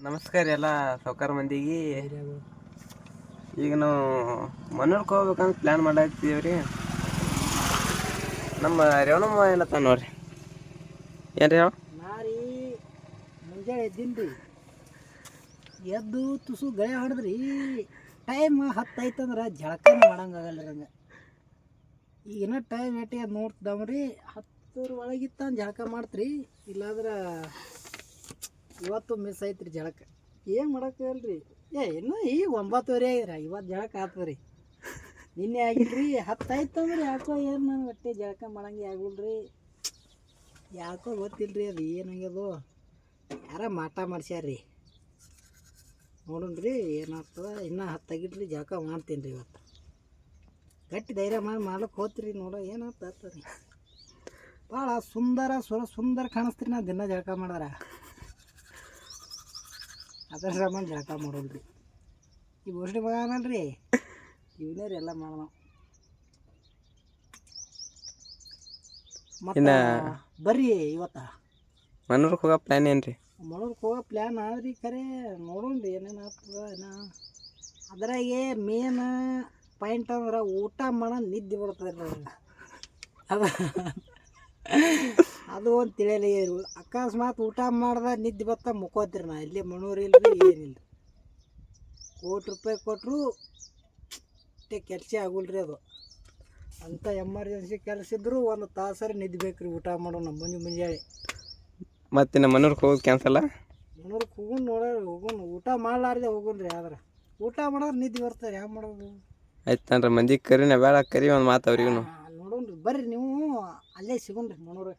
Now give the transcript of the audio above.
ನಮಸ್ಕಾರ ಎಲ್ಲ ಸಾವ್ಕಾರ ಮಂದಿಗೆ. ಈಗ ನಾವು ಮನೂರ್ಗೆ ಹೋಗ್ಬೇಕಂತ ಪ್ಲ್ಯಾನ್ ಮಾಡಾಕ್ತೀವಿ ರೀ. ನಮ್ಮ ರೇವಣಮ್ಮ ಎಲ್ಲ ನೋಡ್ರಿ ಏನು ರೀ ನಾ ರೀ ಮುಂಜಾನೆ ಎದ್ದೀನಿ ರೀ. ಎದ್ದು ತುಸು ಗಳೆ ಹೊಡೆದ್ರಿ ಟೈಮ್ 10 ಆಯ್ತಂದ್ರೆ ಜಳಕನ ಮಾಡಂಗಾಗಲ್ಲ ನಂಗೆ. ಈಗಿನ ಟೈಮ್ ಏಟಿ ಅದು ನೋಡ್ತಿದ್ದಾವ್ರಿ 10 ಒಳಗಿತ್ತ ಜಳಕ ಮಾಡ್ತ್ರಿ. ಇಲ್ಲಾಂದ್ರೆ ಇವತ್ತು ಮಿಸ್ ಐತ್ರಿ ಜಳಕ. ಏನು ಮಾಡೋಕ್ಕಾಗಲ್ರಿ. ಇನ್ನೂ ಈಗ 9:30 ಆಗಿದ್ರೆ ಇವತ್ತು ಜಳಕ ಆಗ್ತದ್ರಿ. ನಿನ್ನೆ ಆಗಿಲ್ರಿ 10 ಆಯ್ತಂದ್ರೆ ಯಾಕೋ ಏನು ನಾನು ಒಟ್ಟೆ ಜಳಕ ಮಾಡಂಗೆ ಆಗುಲ್ರಿ. ಯಾಕೋ ಗೊತ್ತಿಲ್ರಿ ಅದು ಏನಾಗ್ಯದು. ಯಾರ ಮಾಟ ಮಾಡ್ಸ್ಯಾರ್ರಿ. ನೋಡೋಣ್ರಿ ಏನಾಗ್ತದೆ. ಇನ್ನೂ 10 ಆಗಿಲ್ರಿ ಜಳಕ ಮಾಡ್ತೀನಿ ರೀ ಇವತ್ತು. ಗಟ್ಟಿ ಧೈರ್ಯ ಮಾಡ್ಲಿಕ್ಕೆ ಹೋಗ್ತೀರಿ ನೋಡೋ ಏನಾಗ್ತದೆ ರೀ. ಭಾಳ ಸುಂದರ ಕಾಣಿಸ್ತೀರಿ ನಾ ದಿನ ಜಳಕ ಮಾಡಿದ್ರೆ. ಅದ್ರ ಸಂಬಂಧ ಜಳಕ ಮಾಡೋಲ್ರಿ. ಈ ಬೋಸ್ಡಿ ಮಗ ಅನ್ನಲ್ರಿ ಇವನೇ ರೀ ಎಲ್ಲ ಮಾಡೋಣ. ಮತ್ತು ಬರ್ರಿ ಇವತ್ತು ಮನೂರ್ಗೆ ಹೋಗೋ ಪ್ಲ್ಯಾನ್ ಏನು ರೀ? ಮನೂರ್ಗೆ ಹೋಗೋ ಪ್ಲ್ಯಾನ್ ಆದ್ರಿ. ಖರೆ ನೋಡೋಣ್ರಿ ಏನೇನು ಆಗ್ತದೆ ಏನೋ. ಅದ್ರಾಗೆ ಮೇನ್ ಪಾಯಿಂಟ್ ಅಂದ್ರೆ ಊಟ ಮಾಡೋ ನಿದ್ದೆ ಬರ್ತದೆ ರೀ. ಅದು ಒಂದು ತಿಳಿಯಲಿ. ಅಕಸ್ಮಾತ್ ಊಟ ಮಾಡ್ದೆ ನಿದ್ದೆ ಬತ್ತ ಮುಕ್ಕೋತೀರಿ. ನಾ ಇಲ್ಲಿ ಮನೂರು ಇಲ್ರಿ ಏನಿಲ್ಲ. ₹1 ಕೊಟ್ಟರು ಕೆಲಸ ಆಗುಲ್ರಿ ಅದು. ಅಂಥ ಎಮರ್ಜೆನ್ಸಿ ಕೆಲಸ ಇದ್ದರೂ 1 ತಾಸರ ನಿದ್ದೆ ಬೇಕು ರೀ ಊಟ ಮಾಡೋಣ ಮುಂಜಾನೆ. ಮತ್ತು ನಮ್ಮ ಮನೂರ್ಗೆ ಹೋಗೋದು ಕ್ಯಾನ್ಸಲ್ಲ? ಮನೂರ್ಗೆ ಹೋಗೋಣ ಊಟ ಮಾಡಲಾರ್ದೆ ಹೋಗೋಣ್ರಿ. ಆದ್ರೆ ಊಟ ಮಾಡೋರು ನಿದ್ದೆ ಬರ್ತಾರೆ. ಯಾವ ಮಾಡೋದು. ಆಯ್ತು ತನ್ರಿ ಮಂದಿಗೆ ಕರಿನ ಬೇಡ ಕರಿ ಒಂದು ಮಾತು ಅವ್ರಿಗೂ. ನೋಡೋಣ್ರಿ ಬರ್ರಿ ನೀವು ಅಲ್ಲೇ ಸಿಗೋಣ್ರಿ ಮನೂರಿಗೆ.